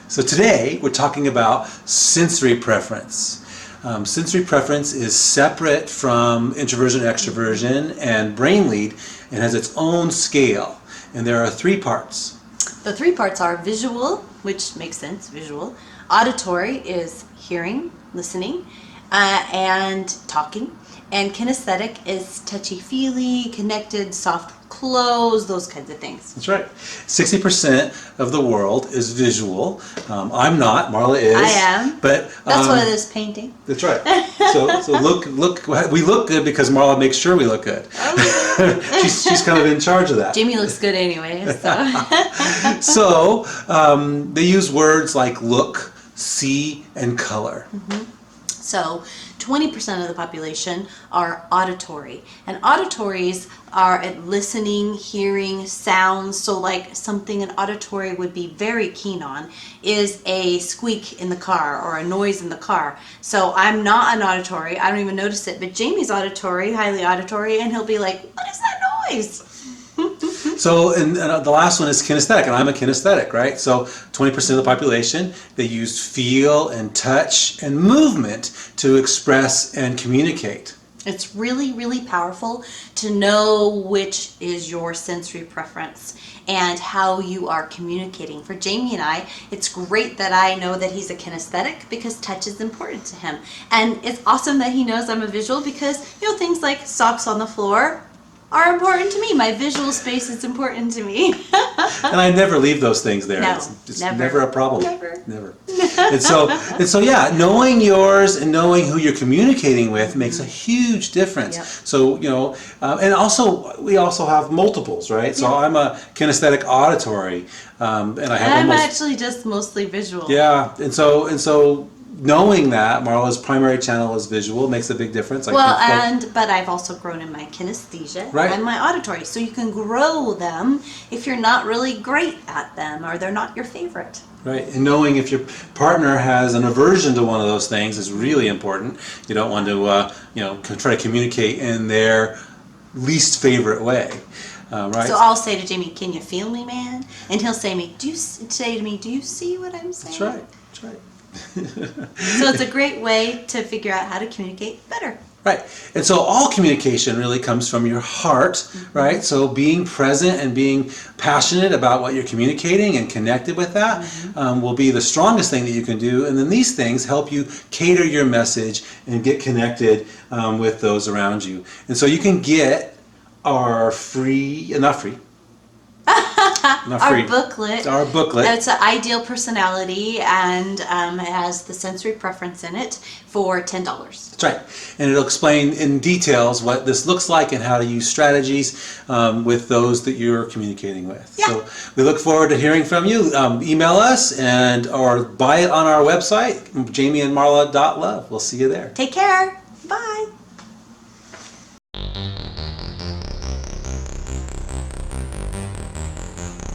So today we're talking about sensory preference. Sensory preference is separate from introversion, extroversion, and brain lead, and has its own scale. And there are 3 parts. The 3 parts are visual, which makes sense, visual. Auditory is hearing, listening, and talking. And kinesthetic is touchy-feely, connected, soft close, those kinds of things. That's right. 60% of the world is visual. I'm not. Marla is. I am. But that's why this painting. That's right. So look. We look good because Marla makes sure we look good. Oh. she's kind of in charge of that. Jamie looks good anyway. So they use words like look, see, and color. Mm-hmm. So 20% of the population are auditory, and auditories are at listening, hearing sounds. So like something an auditory would be very keen on is a squeak in the car or a noise in the car. So I'm not an auditory, I don't even notice it, but Jamie's auditory, highly auditory, and he'll be like, what is that noise? So, and the last one is kinesthetic, and I'm a kinesthetic, right? So 20% of the population, they use feel and touch and movement to express and communicate. It's really, really powerful to know which is your sensory preference and how you are communicating. For Jamie and I, it's great that I know that he's a kinesthetic because touch is important to him. And it's awesome that he knows I'm a visual because, things like socks on the floor are important to me. My visual space is important to me. And I never leave those things there. No, it's never. Never a problem. Never. And so yeah, knowing yours and knowing who you're communicating with makes a huge difference. Yep. So, and also, we also have multiples, right? So I'm a kinesthetic auditory, and I'm actually just mostly visual. Yeah, and so knowing that Marla's primary channel is visual makes a big difference. But I've also grown in my kinesthesia and my auditory. So you can grow them if you're not really great at them or they're not your favorite. Right, and knowing if your partner has an aversion to one of those things is really important. You don't want to, try to communicate in their least favorite way. Right. So I'll say to Jamie, "Can you feel me, man?" And he'll say to me, "Do you see what I'm saying?" That's right. That's right. So it's a great way to figure out how to communicate better. Right. And so all communication really comes from your heart, right? So being present and being passionate about what you're communicating and connected with that will be the strongest thing that you can do. And then these things help you cater your message and get connected with those around you. And so you can get our Our booklet. It's an ideal personality and it has the sensory preference in it for $10. That's right. And it'll explain in details what this looks like and how to use strategies with those that you're communicating with. Yeah. So we look forward to hearing from you. Email us or buy it on our website, JamiAndMarla.LOVE. We'll see you there. Take care. Bye.